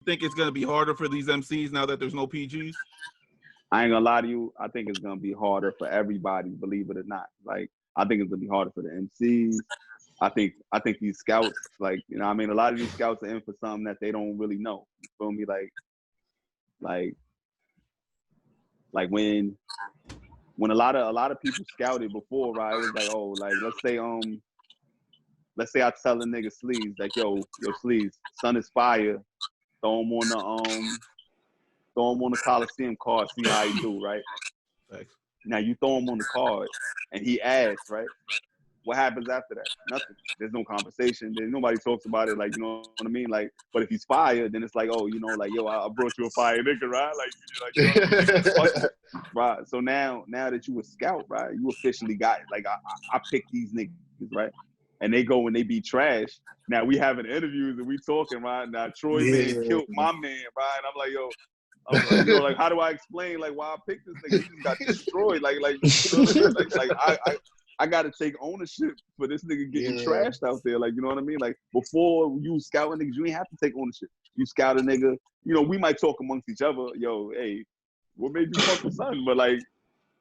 think it's gonna be harder for these MCs now that there's no PGs? I ain't gonna lie to you. I think it's gonna be harder for everybody, believe it or not. Like, I think it's gonna be harder for the MCs. I think these scouts, like, you know what I mean? A lot of these scouts are in for something that they don't really know. You feel me? Like when a lot of people scouted before, right? It was like, oh, like let's say I tell a nigga SLEEZE, like, yo SLEEZE, son is fire. Throw him on the Coliseum card, see how he do, right? Thanks. Now you throw him on the card and he asks, right? What happens after that? Nothing. There's no conversation. There's nobody talks about it. Like, you know what I mean? Like, but if he's fired, then it's like, oh, you know, like, yo, I brought you a fire nigga, right? Like you know what I mean? Right. So now that you a scout, right? You officially got it. Like, I picked these niggas, right? And they go and they be trash. Now we having interviews and we talking, right? Now Troy man killed my man, right? And I'm like, yo, you know, like, how do I explain like why I picked this nigga? He just got destroyed. Like, you know what I mean? Like I gotta take ownership for this nigga getting trashed out there. Like, you know what I mean? Like, before you scouting niggas, you ain't have to take ownership. You scout a nigga, you know, we might talk amongst each other, yo, hey, what made you fuck with son? But like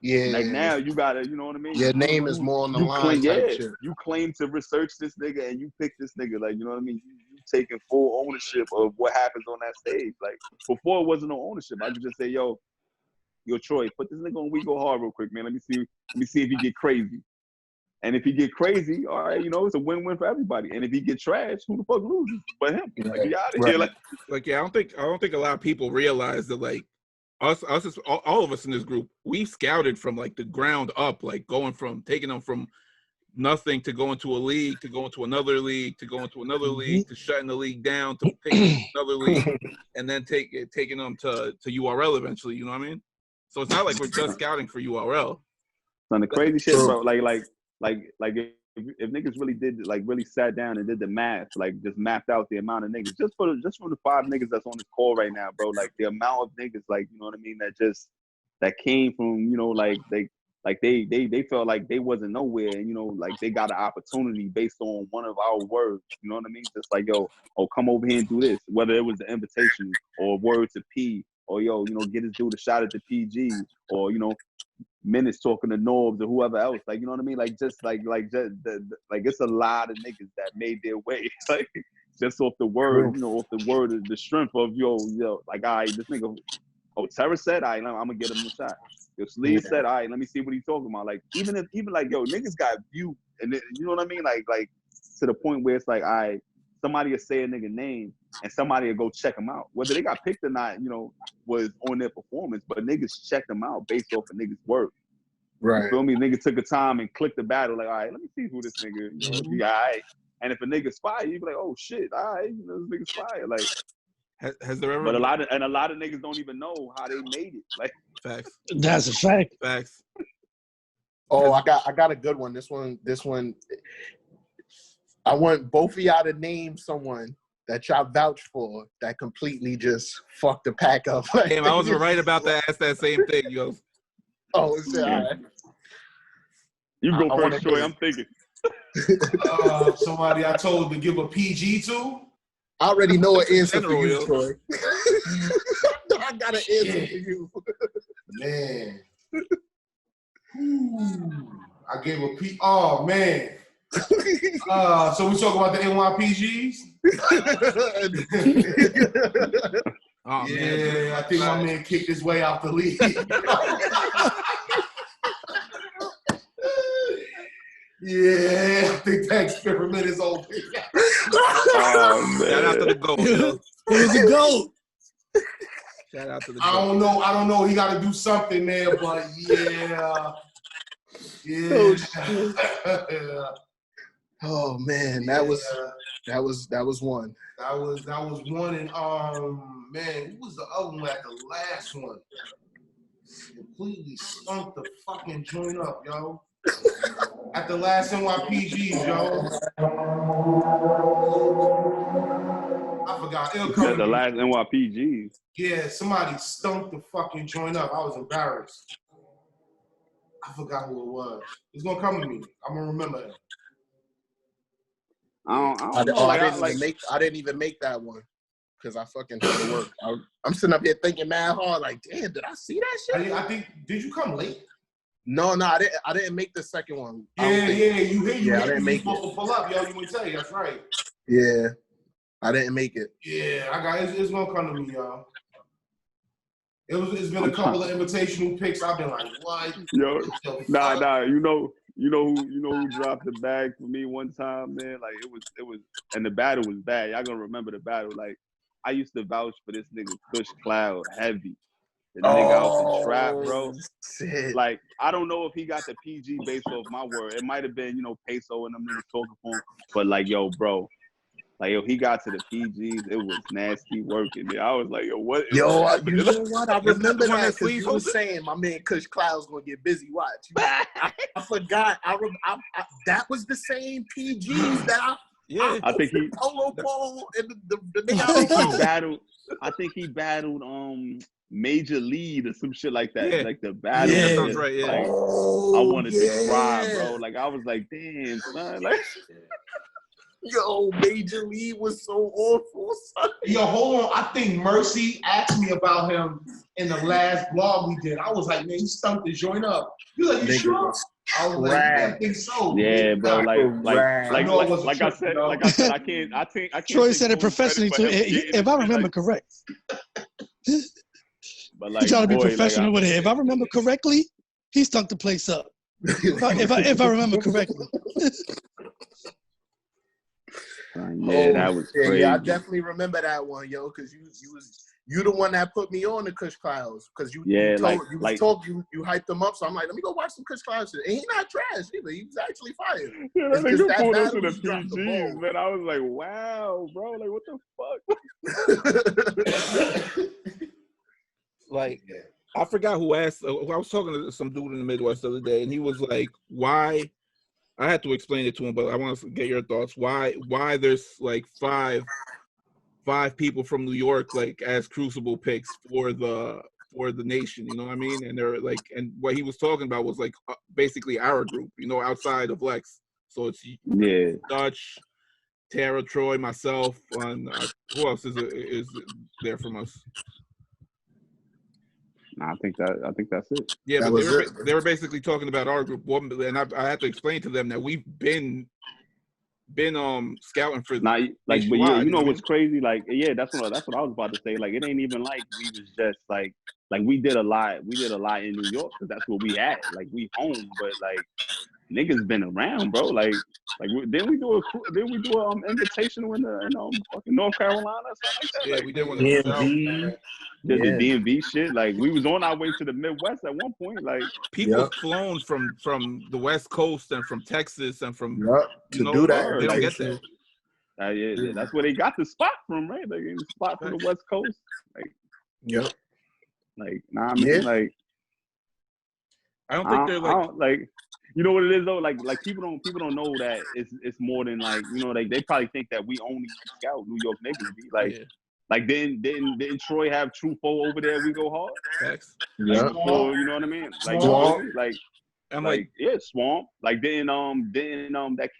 now you gotta, you know what I mean? Your name is more on the line. Shit. You claim to research this nigga and you pick this nigga. Like, you know what I mean? You taking full ownership of what happens on that stage. Like, before it wasn't no ownership. I could just say, yo, Troy, put this nigga on We Go Hard real quick, man. Let me see if he get crazy. And if he get crazy, all right, you know, it's a win-win for everybody. And if he get trash, who the fuck loses? But him. Like, he out of here. Like, yeah, I don't think a lot of people realize that, like, us, all of us in this group, we scouted from like the ground up, like taking them from nothing to go into a league, to go into another league, to go into another league, to shutting the league down, to picking another league, and then taking them to URL eventually. You know what I mean? So it's not like we're just scouting for URL. Son, the crazy shit, bro. Like if niggas really really sat down and did the math, like just mapped out the amount of niggas, just from the 5 niggas that's on this call right now, bro. Like, the amount of niggas, like, you know what I mean, that came from, you know, like they felt like they wasn't nowhere, and, you know, like they got an opportunity based on one of our words. You know what I mean? Just like, yo, come over here and do this. Whether it was the invitation or word to P, or yo, you know, get this dude a shot at the PG, or, you know, MENACE talking to Norbs or whoever else, like, you know what I mean? Like, just like it's a lot of niggas that made their way, like, just off the word, you know, off the word, the strength of yo, like, all right, this nigga, Terra said, all right, I'm gonna get him a shot. Yo, SLEEZE said, all right, let me see what he's talking about. Like, even like, yo, niggas got view, and you know what I mean? Like to the point where it's like, all right, somebody will say a nigga name and somebody will go check them out. Whether they got picked or not, you know, was on their performance, but niggas checked them out based off of niggas' work. Right. You feel me? Nigga took the time and clicked the battle, like, all right, let me see who this nigga, you know, be all right. And if a nigga's fire, you be like, oh shit, all right, you know, this nigga's fire. Like, has there ever? But a lot of niggas don't even know how they made it. Like, facts. That's a fact. Facts. Oh, I got a good one. This one. I want both of y'all to name someone that y'all vouch for that completely just fucked the pack up. Like, damn, I was right about to ask that same thing, yo. Oh, it's all right. You go first, Troy. I'm thinking. Somebody I told to give a PG to? I already know an answer for you, Troy. I got an answer for you. Man. I gave a P. Oh, man. So we talk about the NYPGs? Oh, yeah, man. I think my man kicked his way out the league. Yeah, I think that experiment is over. Oh, man. Shout out to the GOAT, yo. It was a GOAT. Shout out to the GOAT. I don't know. He got to do something there, but yeah. Oh, shit. Oh man, that was one. That was one, and man, who was the other one at the last one? Completely stunk the fucking joint up, yo. At the last NYPGs, yo. I forgot. It'll come. At the last NYPGs. Yeah, somebody stunk the fucking joint up. I was embarrassed. I forgot who it was. It's gonna come to me. I'm gonna remember it. I don't know. I didn't even make that one. because I fucking had to work. I'm sitting up here thinking mad hard, like, damn, did I see that shit? I think, did you come late? No, I didn't make the second one. Yeah, you I didn't make supposed to pull up, yo. You would tell you, that's right. Yeah, I didn't make it. Yeah, I got it's gonna come to me, y'all. It's been a couple of invitational picks. I've been like, what? Yo, nah. You know who dropped the bag for me one time, man. Like it was, and the battle was bad. Y'all gonna remember the battle. Like I used to vouch for this nigga Kush Cloud heavy. The nigga out the trap, bro. Shit. Like I don't know if he got the PG based off my word. It might have been Peso and them niggas talking for him. But like yo, bro. Like, yo, he got to the PGs. It was nasty working there. I was like, yo, what? Yo, you know what? I remember the one that that because you was saying my man Kush Cloud's going to get busy. Watch. I forgot. That was the same PGs that I think he Polo Paul and the nigga. I think he battled Major Lead or some shit like that. Yeah. Like the battle. Yeah, that sounds right. Yeah. Like, I wanted to cry, bro. Like I was like, damn, son. Like yo, Major League was so awful. Son. Yo, hold on. I think Mercy asked me about him in the last vlog we did. I was like, man, he stunk the joint up. You like, you sure? I was like, I think so. Yeah, bro. Like I said, I can't. Troy said it professionally too, if I remember correct. But like, he tried to be professional with it. If I remember correctly, he stunk the place up. if I remember correctly. Yeah, that was crazy. Yeah, I definitely remember that one, yo, because you the one that put me on the Kush Clouds, because you hyped him up. So I'm like, let me go watch some Kush Clouds shit. And he's not trash either. He was actually fire. Yeah, that nigga pulled us to the PGs, man. I was like, wow, bro, like what the fuck? Like, I forgot who asked. I was talking to some dude in the Midwest the other day, and he was like, why? I had to explain it to him, but I want to get your thoughts. Why there's like five people from New York like as Crucible picks for the nation, you know what I mean? And they're like, and what he was talking about was like basically our group, outside of Lex. So it's Dutch, Terra, Troy, myself, and who else is there from us? Nah, I think that's it. Yeah, but they were basically talking about our group, and I had to explain to them that we've been scouting for but yeah, you know what's crazy? Like, yeah, that's what I was about to say. Like, it ain't even like we was just like we did a lot in New York because that's where we at. Like, we home, but like niggas been around, bro. Like then we do a invitational in fucking North Carolina or something like that. Yeah, like, we did one in DMV. The DMV shit. Like, we was on our way to the Midwest at one point. Like, people flown from the West Coast and from Texas and from to do that. They don't get that. Yeah, that's where they got the spot from, right? They got the spot from the West Coast. Like, like, nah, I mean, like, I don't think they're like. You know what it is though? Like people don't know that it's more than like, they probably think that we only scout New York niggas. Like didn't Troy have True Foe over there? We go hard. Facts. Yeah. So, you know what I mean? Like Swamp. Like that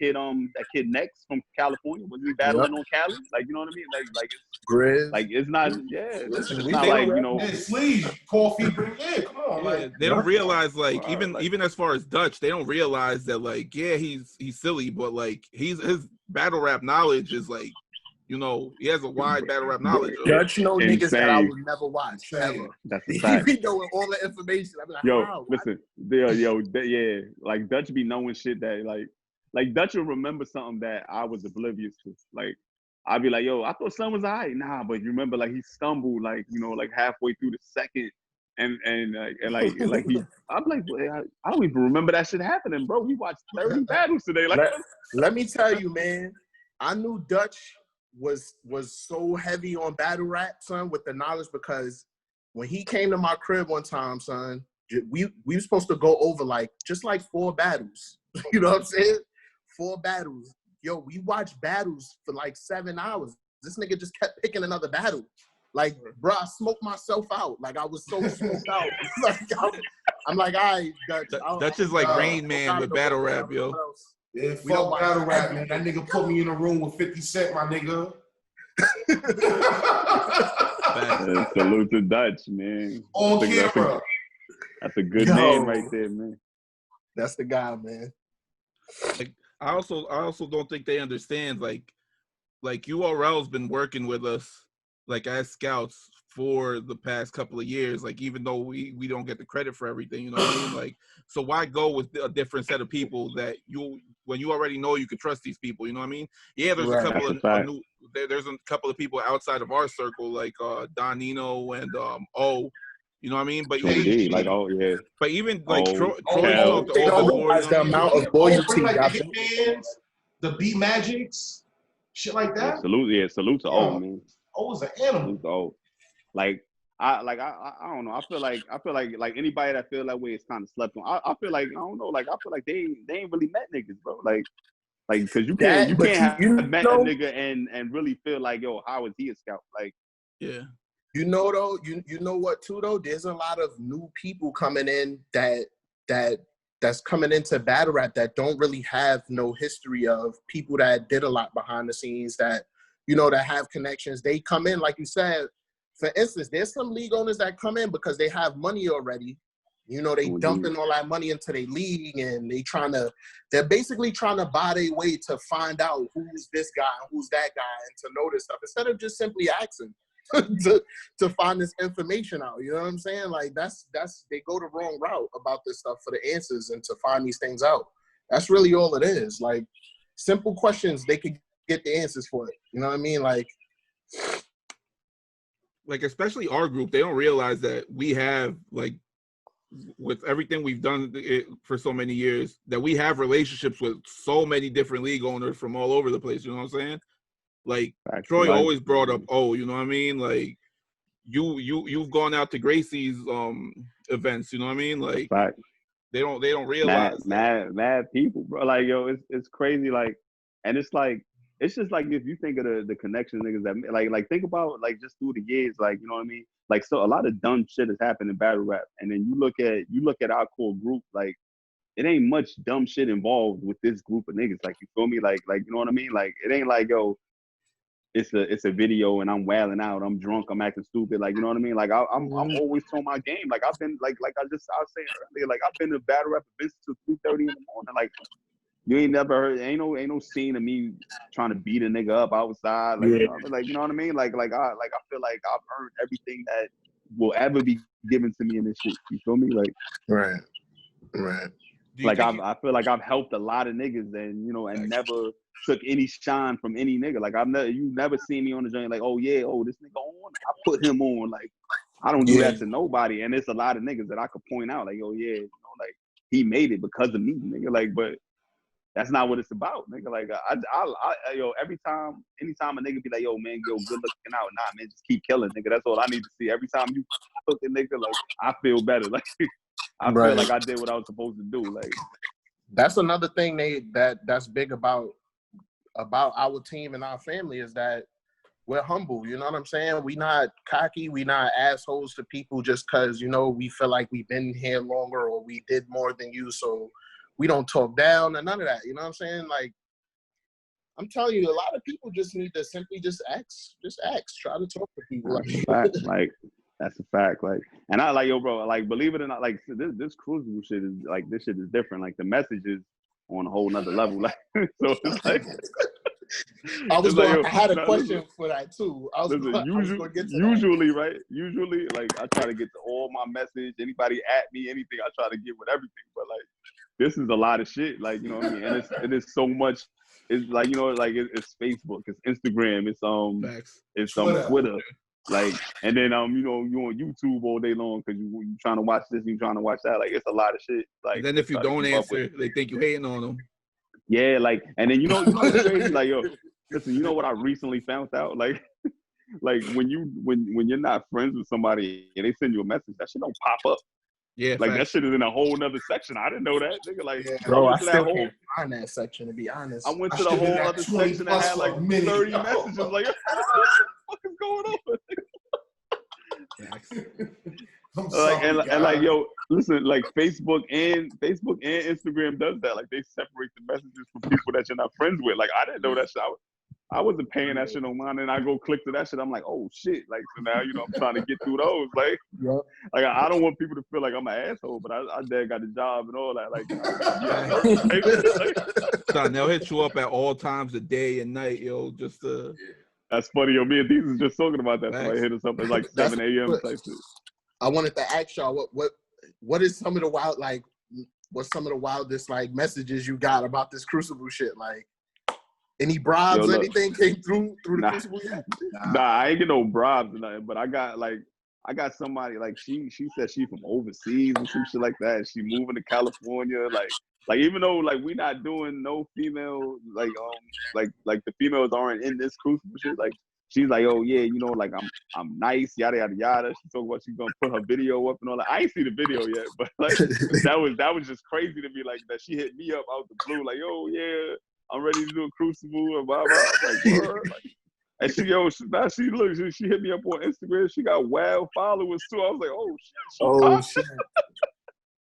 kid Next from California, was he battling on Cali? Like, you know what I mean? Like Grizz. Like it's not it's not they like, SLEEZE, coffee, bring in. Come on, like they don't realize like even as far as Dutch, they don't realize that like he's silly, but like his battle rap knowledge is like, he has a wide battle rap knowledge. Dutch know niggas that I would never watch ever. That's the fact. He knowing all the information. I'm like, listen, like Dutch be knowing shit that like Dutch will remember something that I was oblivious to. Like, I'd be like, yo, I thought son was alright. Nah, but you remember like he stumbled like, like halfway through the second. And he, I'm like, I don't even remember that shit happening, bro. We watched 30 battles today. Like, let me tell you, man, I knew Dutch was so heavy on battle rap, son, with the knowledge, because when he came to my crib one time, son, we were supposed to go over just 4 battles. You know what I'm saying? 4 battles. Yo, we watched battles for 7 hours. This nigga just kept picking another battle. Like, bro, I smoked myself out. Like, I was so smoked out. I'm like, all right, Dutch. Dutch is like Rain Man with battle rap, yo. Yeah, fuck battle rap, man. That nigga put me in a room with 50 Cent, my nigga. Salute to Dutch, man. On camera. That's a good name right there, man. That's the guy, man. Like I also don't think they understand like URL's been working with us like as scouts for the past couple of years, like even though we don't get the credit for everything, you know what I mean? Like, so why go with a different set of people that when you already know you can trust these people, you know what I mean? Yeah, there's a couple of new there's a couple of people outside of our circle like Don Nino and O, you know what I mean? But even like but even like Troy they don't realize the amount of loyalty. The B Magics, shit like that. Salute to O, man. O was an animal. Salute to O. Like I don't know. I feel like anybody that feel that way is kind of slept on. I feel like I don't know. Like I feel like they ain't really met niggas, bro. Like because you can't have met a nigga and really feel like, yo, how is he a scout? Like yeah. You know though, you know what too though? There's a lot of new people coming in that's coming into battle rap that don't really have no history of people that did a lot behind the scenes that, you know, that have connections. They come in, like you said, for instance, there's some league owners that come in because they have money already. You know, they dumping all that money into their league and they're basically trying to buy their way to find out who's this guy, who's that guy, and to know this stuff instead of just simply asking to find this information out. You know what I'm saying? Like that's they go the wrong route about this stuff for the answers and to find these things out. That's really all it is. Like simple questions, they could get the answers for it. You know what I mean? Like especially our group, they don't realize that we have like with everything we've done for so many years that we have relationships with so many different league owners from all over the place. You know what I'm saying? Like Troy always brought up, you know what I mean? Like you've gone out to Gracie's events, you know what I mean? Like they don't realize mad people, bro. Like yo, it's crazy. Like, and it's just like if you think of the connection niggas that like think about like just through the years, like you know what I mean? Like so a lot of dumb shit has happened in battle rap, and then you look at our core group, like it ain't much dumb shit involved with this group of niggas. Like you feel me? Like you know what I mean? Like it ain't like yo, it's a video and I'm wailing out, I'm drunk, I'm acting stupid. Like you know what I mean? Like I'm always on my game. Like I've been like I was saying earlier, like I've been to battle rap events till 2:30 in the morning. Like you ain't never heard, ain't no scene of me trying to beat a nigga up outside. Like, you know what I mean? Like I feel like I've earned everything that will ever be given to me in this shit. You feel me? Like, right. Like I feel like I've helped a lot of niggas and, you know, and never took any shine from any nigga. Like you never seen me on the joint like, oh yeah, this nigga on, I put him on. Like, I don't do that to nobody. And it's a lot of niggas that I could point out like, oh yeah, you know, like he made it because of me, nigga. Like, but that's not what it's about, nigga. Like, anytime a nigga be like, yo, man, good looking out. Nah, man, just keep killing, nigga. That's all I need to see. Every time you looking, nigga, like, I feel better. Like, I feel like I did what I was supposed to do. Like, that's another thing that's big about our team and our family is that we're humble. You know what I'm saying? We not cocky. We not assholes to people just because, you know, we feel like we've been here longer or we did more than you, so we don't talk down and none of that. You know what I'm saying? Like, I'm telling you, a lot of people just need to simply just ask. Try to talk to people. Like, that's a fact. Like, and I like, yo, bro, like, believe it or not, like, this crucible shit is, like, this shit is different. Like, the message is on a whole nother level. Like, so it's like. I had a question for that, too. Usually, right? Usually, like, I try to get to all my message. Anybody at me, anything, I try to get with everything. But, like, this is a lot of shit, like, you know what I mean? And it is so much. It's like, you know, like it's Facebook, it's Instagram, it's Twitter, like, and then you know, you on YouTube all day long because you trying to watch this, you trying to watch that. Like, it's a lot of shit. Like, and then if you don't answer, they think you hating on them. Yeah, like, and then you know what's crazy? Like, yo, listen, you know what I recently found out? Like when you're not friends with somebody and they send you a message, that shit don't pop up. Yeah, like that shit is in a whole nother section. I didn't know that, nigga. Like, bro, I still can't find that section, to be honest. I went to the whole other section that had like 30 messages. Like, what the fuck is going on? Like, and like, yo, listen, like Facebook and Instagram does that. Like, they separate the messages from people that you're not friends with. Like, I didn't know that shit. I wasn't paying that shit no mind, and I go click to that shit. I'm like, oh shit, like so now you know I'm trying to get through those, like, Yep. like I don't want people to feel like I'm an asshole, but I dad got the job and all that, like, Son, they'll hit you up at all times of day and night, yo, just to. That's funny, yo. Me and these is just talking about that. Somebody hit us up at like 7 a.m. type shit. I wanted to ask y'all what is some of the wild like what's some of the wildest like messages you got about this Crucible shit? Like any bribes, anything came through the Crucible yet? Nah, I ain't get no bribes or nothing, but I got somebody like she said she from overseas and some shit like that. She moving to California, like even though like we not doing no female like the females aren't in this Crucible shit, like she's like, oh yeah, you know, like I'm nice, yada yada yada. She talking about she's gonna put her video up and all that. I ain't see the video yet, but like that was just crazy to me, like that she hit me up out the blue, like, oh yeah, I'm ready to do a Crucible and blah blah. Like, word. Like, and she hit me up on Instagram. She got wild followers too. I was like, oh shit.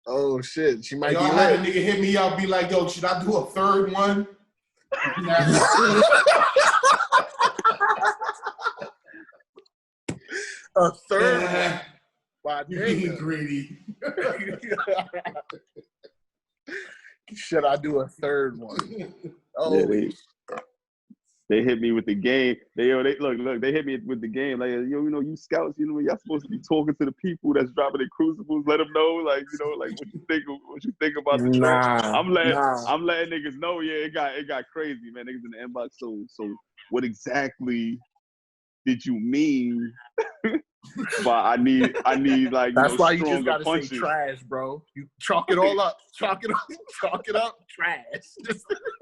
Oh shit. She might be had a nigga hit me up, be like, yo, should I do a third one? A third? Wow, you being greedy. Should I do a third one? Oh, yeah, they hit me with the game. They hit me with the game. Like, yo, you know, you scouts, you know, y'all supposed to be talking to the people that's dropping their Crucibles. Let them know, like, you know, like what you think about the track. I'm letting niggas know. Yeah, it got crazy, man. Niggas in the inbox. So what exactly did you mean? But I need like that's why you just gotta punches. Say trash, bro. You chalk it all up, chalk it up, trash.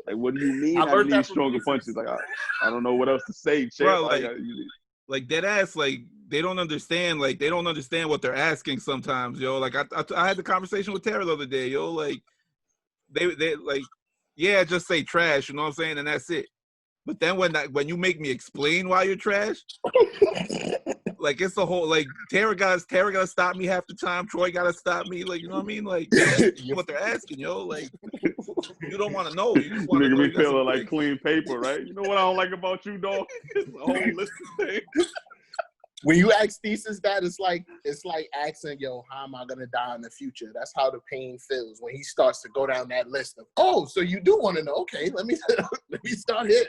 Like, what do you mean? I need stronger punches. Like, I don't know what else to say, bro. Like dead ass. Like they don't understand. Like they don't understand what they're asking sometimes, yo. Like I had the conversation with Terra the other day, yo. Like they like, yeah, just say trash. You know what I'm saying, and that's it. But then when you make me explain why you're trash. Like it's the whole like Terra gotta stop me half the time. Troy gotta stop me. Like, you know what I mean? Like what they're asking, yo. Like you don't want to know. You just want to know. Me feeling like clean paper, right? You know what I don't like about you, dog? It's a whole list of things. When you ask Thesis that, it's like asking, yo, how am I gonna die in the future? That's how the pain feels when he starts to go down that list of, oh, so you do want to know? Okay, let me start here,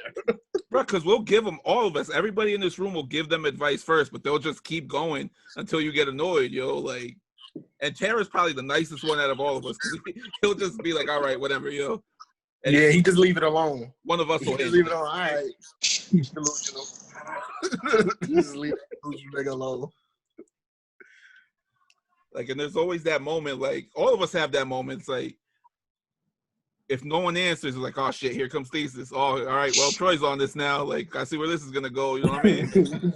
bro. Because we'll give them, all of us, everybody in this room will give them advice first, but they'll just keep going until you get annoyed, yo. Like, and Terra's probably the nicest one out of all of us. He'll just be like, all right, whatever, yo. And yeah, he just leave it alone. One of us will just leave it alone. All right, delusional. Just leave the nigga alone. Like, and there's always that moment. Like, all of us have that moment. It's like, if no one answers, it's like, oh shit, here comes Thesis. Oh, all right, well, Troy's on this now. Like, I see where this is gonna go. You know what I mean?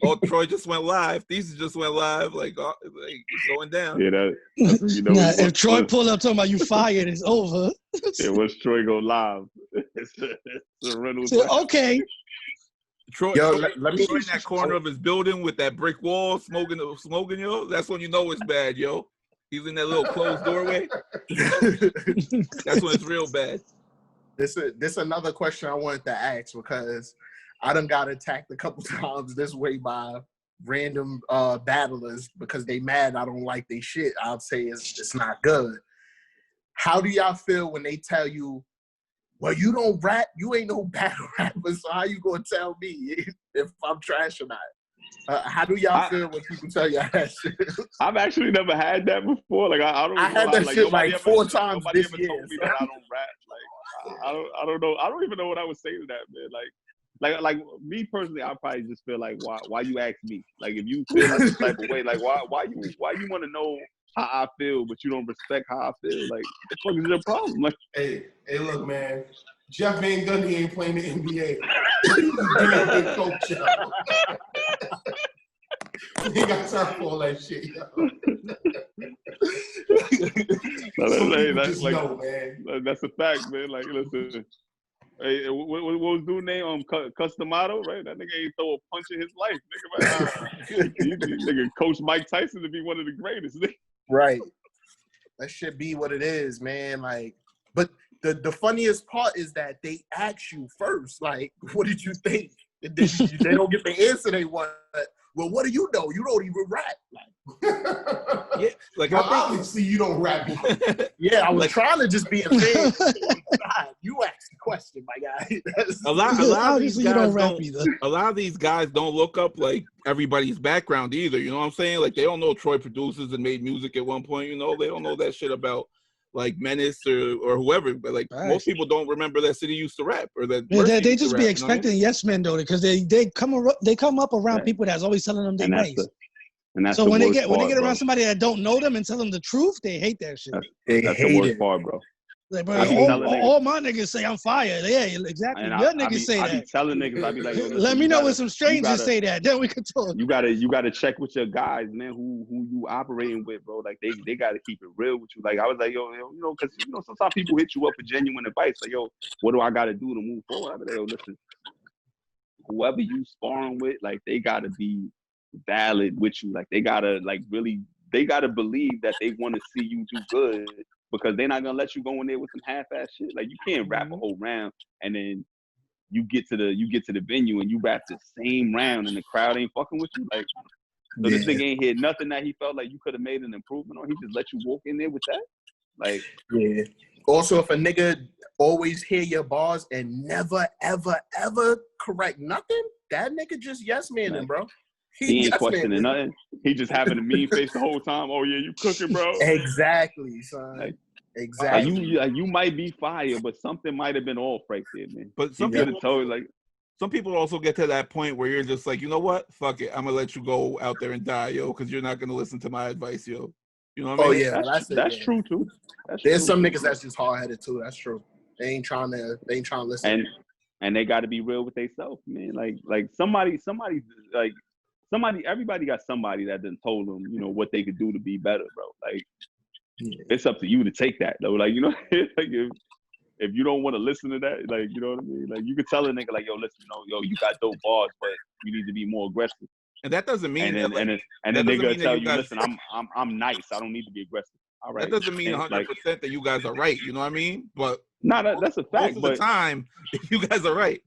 Oh, Troy just went live. Thesis just went live. Like it's going down. Yeah, you know. If Troy pull up talking about you fired, it's over. Yeah, once Troy go live, it's a rental. So, okay. Troy, let me in that corner of his building with that brick wall, smoking, yo. That's when you know it's bad, yo. He's in that little closed doorway. That's when it's real bad. This another question I wanted to ask because I done got attacked a couple times this way by random battlers because they mad I don't like they shit. I'll say it's not good. How do y'all feel when they tell you, well, you don't rap, you ain't no battle rapper, so how you gonna tell me if I'm trash or not? How do y'all feel when people tell y'all that shit? I've actually never had that before. Like I don't. I had that shit like 4 times this year. Told me that I don't rap. Like I don't know. I don't even know what I would say to that, man. Like me personally, I probably just feel like why you ask me? Like if you feel like this type of way, like why you want to know how I feel, but you don't respect how I feel? Like what the fuck is your problem? Like hey, look, man. Jeff Van Gundy ain't playing the NBA. He's a good coach, yo. He got time for all that shit, yo. That's a fact, man. Like, listen. Hey, what was dude's name? Customato, right? That nigga ain't throw a punch in his life, nigga. Nigga, Coach Mike Tyson to be one of the greatest. Right. That should be what it is, man. Like, but the funniest part is that they ask you first, like, what did you think? And then they don't get the answer they want. Well, what do you know? You don't even rap. Like, Yeah, like well, I think obviously you don't rap. yeah, I was like, trying to just be a fan. God, you asked the question, my guy. a lot of these Obviously, you don't guys rap don't. either. A lot of these guys don't look up like everybody's background either. You know what I'm saying? Like they don't know Troy produces and made music at one point. You know, they don't know that shit about like Menace or whoever. But like most people don't remember that City used to rap or that. Yeah, Mercy they used to just rap, be you know what I mean? expecting yes men though, because they come up around people that's always telling them they nice. That's So the when they worst get part, around bro. somebody that don't know them and tell them the truth, they hate that shit. That's the worst part, bro. Like, bro, I be telling niggas, all my niggas say I'm fire. Yeah, exactly. and Your niggas say I that. be telling niggas, I be like, yo, listen, Let me know when some strangers say that. Then we can talk. You gotta check with your guys, man. Who you operating with, bro? Like they gotta keep it real with you. Like I was like, yo, you know, because you know sometimes people hit you up for genuine advice. Like, yo, what do I gotta do to move forward? I be like, yo, listen, whoever you sparring with, like they gotta be valid with you. Like they gotta they gotta believe that they want to see you do good, because they're not gonna let you go in there with some half-ass shit. Like you can't rap a whole round and then you get to the venue and you rap the same round and the crowd ain't fucking with you. Like, so this nigga ain't hear nothing that he felt like you could have made an improvement on. He just let you walk in there with that. Like, yeah. Also, if a nigga always hear your bars and never, ever, ever correct nothing, that nigga just yes manning, bro. He ain't questioning nothing. He just having a mean face the whole time. Oh yeah, you cooking, bro. Exactly, son. Like, exactly. You might be fire, but something might have been off right there, man. But some people also get to that point where you're just like, you know what? Fuck it. I'm gonna let you go out there and die, yo, because you're not gonna listen to my advice, yo. You know what I mean? Yeah, that's true too. There's some niggas that's just hard headed too. That's true. They ain't trying to listen. And they got to be real with themselves, man. Like everybody got somebody that done told them, you know, what they could do to be better, bro. Like, it's up to you to take that, though. Like, you know, like if you don't want to listen to that, like, you know what I mean? Like, you could tell a nigga, like, yo, listen, you got dope bars, but you need to be more aggressive. And that doesn't mean and then nigga tell you, listen, I'm nice. I don't need to be aggressive. All right. That doesn't mean 100% that you guys are right. You know what I mean? But that's a fact. Most of the time, you guys are right.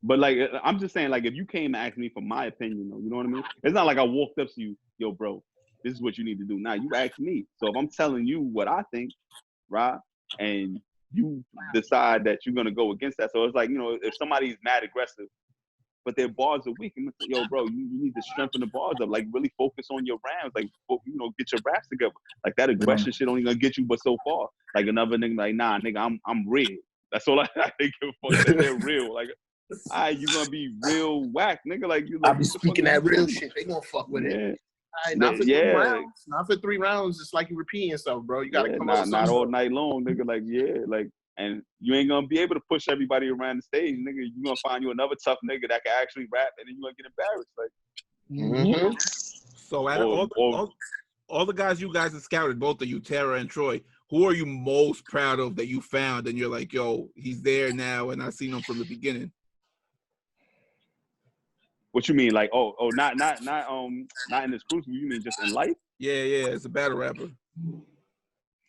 But like, I'm just saying, like, if you came to ask me for my opinion, you know what I mean? It's not like I walked up to you, yo, bro, this is what you need to do. Now you ask me. So if I'm telling you what I think, right, and you decide that you're gonna go against that, so it's like, you know, if somebody's mad aggressive, but their bars are weak, I'm gonna say, yo, bro, you need to strengthen the bars up. Like, really focus on your rounds. Like, you know, get your raps together. Like, that aggression shit only gonna get you but so far. Like, another nigga, like, nah, nigga, I'm real. That's all I think. That they're real. Like, all right, you gonna be real whack, nigga. Like, you. Like, I be speaking that real shit. They gonna fuck with it. All right, not for 3 rounds. Not for 3 rounds. It's like you repeating yourself, bro. You gotta come up. Not all night long, nigga. Like, like, and you ain't gonna be able to push everybody around the stage, nigga. You gonna find you another tough nigga that can actually rap, and then you gonna get embarrassed. Like, So out of all the guys you guys have scouted, both of you, Terra and Troy, who are you most proud of that you found, and you're like, yo, he's there now, and I've seen him from the beginning? What you mean, like, not in this crucible? You mean just in life? Yeah, it's a battle rapper.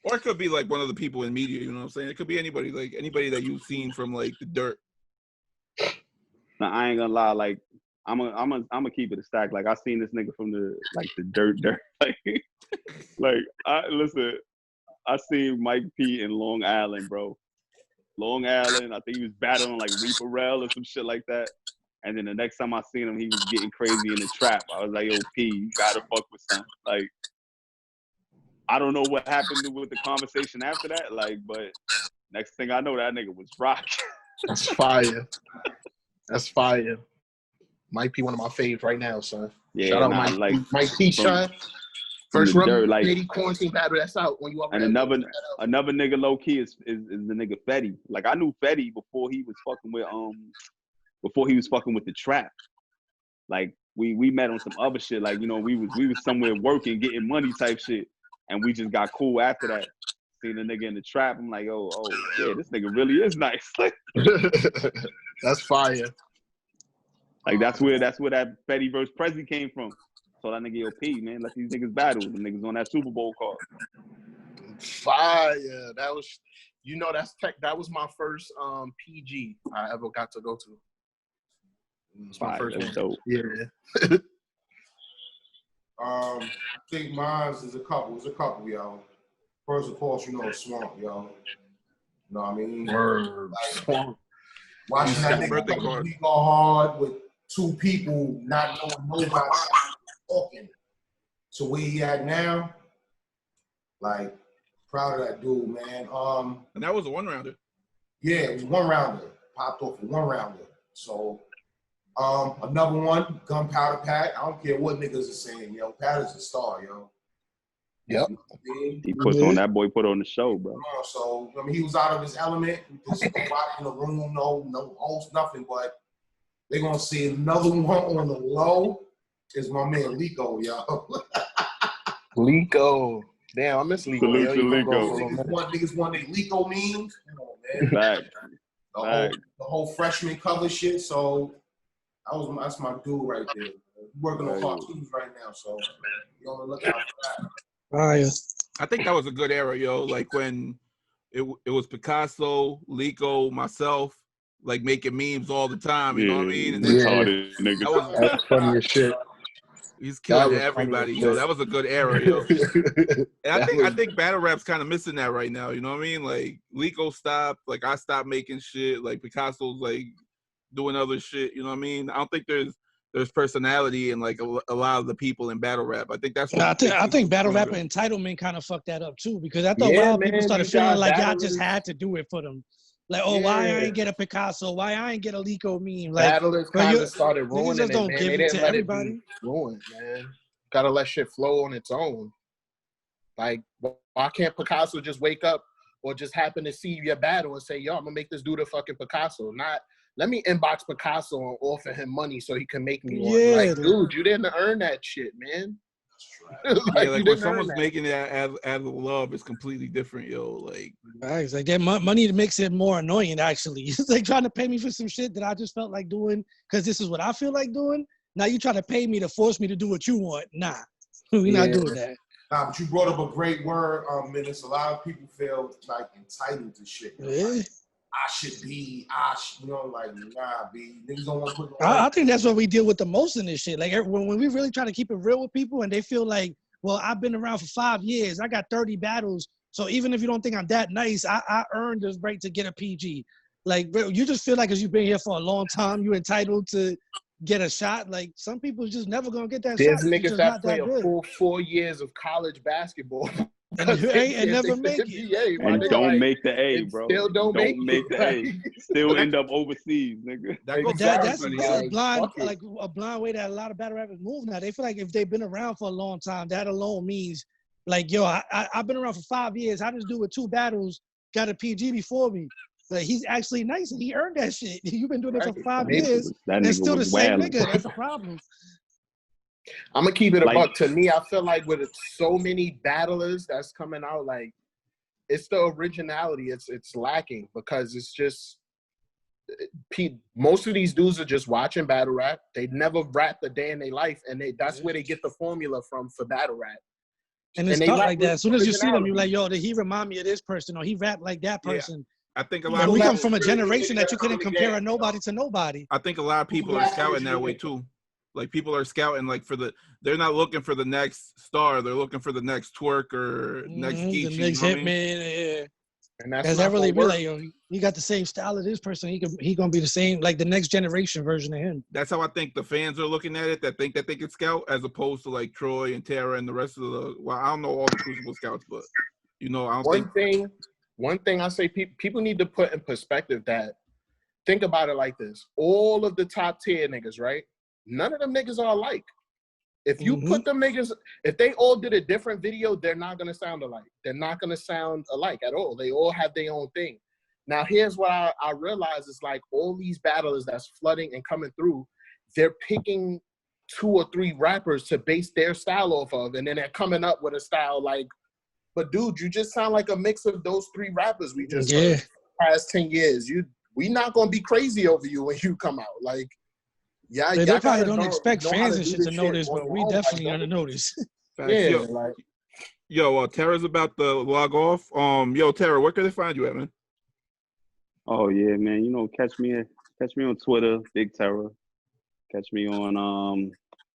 Or it could be like one of the people in media, you know what I'm saying? It could be anybody, like anybody that you've seen from like the dirt. Now, I ain't gonna lie, like, I'm gonna keep it a stack. Like, I seen this nigga from the dirt. Like, I seen Mike P in Long Island, bro. Long Island, I think he was battling like Reaper Rel or some shit like that. And then the next time I seen him, he was getting crazy in the trap. I was like, yo, P, you gotta fuck with something. Like, I don't know what happened with the conversation after that, like, but next thing I know, that nigga was rock. That's fire. That's fire. Might be one of my faves right now, son. Yeah, shout out Mike P, son. First run, like, quarantine battle, that's out. When you and another nigga low key is the nigga Fetty. Like, I knew Fetty before he was fucking with the trap. Like, we met on some other shit. Like, you know, we was somewhere working, getting money type shit. And we just got cool after that. Seen a nigga in the trap. I'm like, oh yeah, this nigga really is nice. That's fire. Like, that's where that Fetty versus Prezi came from. So that nigga, yo, P, man, let these niggas battle. The niggas on that Super Bowl card. Fire. You know, that was my first PG I ever got to go to. It's my first one. Dope. Yeah. I think mine is a couple. It's a couple, yo. First, of course, you know, Swamp, yo. You know what I mean? Swamp. Watching that nigga go hard with two people not knowing nobody talking to where he at now. Like, proud of that dude, man. And that was a 1-rounder. Yeah, it was 1-rounder. Popped off a 1-rounder. So, another one, Gunpowder Pat. I don't care what niggas are saying, yo. Pat is a star, yo. Yep. He puts on that boy put on the show, bro. So I mean, he was out of his element. Just in the room, no host, nothing. But they're gonna see another one on the low. Is my man Lico, yo. Lico. Damn, I miss Lico. Niggas want their Lico memes. Come on, man. The whole freshman cover shit. So that's my dude right there. Working on cartoons right now, so you on the lookout for that. I think that was a good era, yo. Like when it was Picasso, Lico, myself, like making memes all the time. You know what I mean? And That's funny as shit. He's killing everybody, yo. That was a good era, yo. And I think battle rap's kind of missing that right now. You know what I mean? Like Lico stopped, like I stopped making shit. Like Picasso's like doing other shit. You know what I mean? I don't think there's personality in like a lot of the people in battle rap. I think that's what I think battle rapper entitlement kind of fucked that up too, because I thought wild people started feeling like y'all just had to do it for them. Like, why I ain't get a Picasso? Why I ain't get a Lico meme? Like, battlers kind of started ruining it, man. They didn't let everybody. It be ruined, man. Gotta let shit flow on its own. Like, why can't Picasso just wake up or just happen to see your battle and say, yo, I'm gonna make this dude a fucking Picasso? Not, let me inbox Picasso and offer him money so he can make me one. Like, dude, you didn't earn that shit, man. Like when someone's making that as a love, it's completely different, yo. Like that money makes it more annoying. Actually, it's like trying to pay me for some shit that I just felt like doing because this is what I feel like doing. Now you try to pay me to force me to do what you want. Nah, we're not doing that. Nah, but you brought up a great word, Menace. A lot of people feel like entitled to shit. Like, I should be, you know, like, nah, B. Niggas don't want to put I think that's what we deal with the most in this shit. Like, when we really try to keep it real with people and they feel like, well, I've been around for 5 years. I got 30 battles. So even if you don't think I'm that nice, I earned this right to get a PG. Like, bro, you just feel like because you've been here for a long time, you're entitled to get a shot. Like, some people just never going to get that shot. There's niggas that play a full 4 years of college basketball. And never make it. And don't make the A, bro. Still don't make the A. Still end up overseas, nigga. That's a blind way that a lot of battle rappers move now. They feel like if they've been around for a long time, that alone means like, yo, I've been around for 5 years. I just do with 2 battles, got a PG before me. Like, he's actually nice and he earned that shit. You've been doing it for 5 years. And still the same nigga. That's a problem. I'm gonna keep it a buck. To me, I feel like with so many battlers that's coming out, like it's the originality. It's lacking because it's just most of these dudes are just watching battle rap. They never rapped a day in their life, and that's where they get the formula from for battle rap. And it's not like that. As soon as you see them, you're like, yo, did he remind me of this person or he rap like that person? I think a lot. We come from a generation that you couldn't compare a nobody to nobody. I think a lot of people are scouting that way too. Like people are scouting like they're not looking for the next star. They're looking for the next twerk or next Geechee. The next hitman, yeah. And that's that really be like, yo, he got the same style of this person. He gonna be the same, like the next generation version of him. That's how I think the fans are looking at it. That think that they can scout, as opposed to like Troy and Terra and the rest of the. Well, I don't know all the Crucible scouts, but you know, I don't One thing I say, people need to put in perspective that think about it like this: all of the top tier niggas, right? None of them niggas are alike. If you put them niggas, if they all did a different video, they're not gonna sound alike. They're not gonna sound alike at all. They all have their own thing. Now, here's what I realize is like all these battlers that's flooding and coming through, they're picking 2 or 3 rappers to base their style off of, and then they're coming up with a style like, but dude, you just sound like a mix of those 3 rappers we just heard for the past 10 years. We not gonna be crazy over you when you come out. Like, they probably don't expect fans and shit to notice, but we definitely gonna notice. Yo, Terra's about to log off. Yo, Terra, where can they find you at, man? Oh yeah, man. You know, catch me on Twitter, Big Terra. Catch me on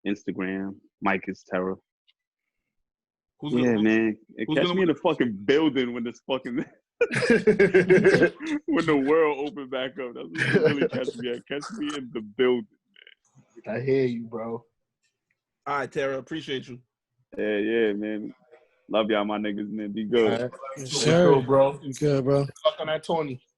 Instagram, Mike is Terra. Who's Yeah, gonna, man. And who's catch gonna me in win? the fucking building when this fucking when the world open back up. That's what you really catch me at. Catch me in the building. I hear you, bro. All right, Tara, appreciate you. Yeah, man. Love y'all, my niggas, man. Be good. All right. Yes, For sir. sure, bro. You good, bro? Fuck on that Tony.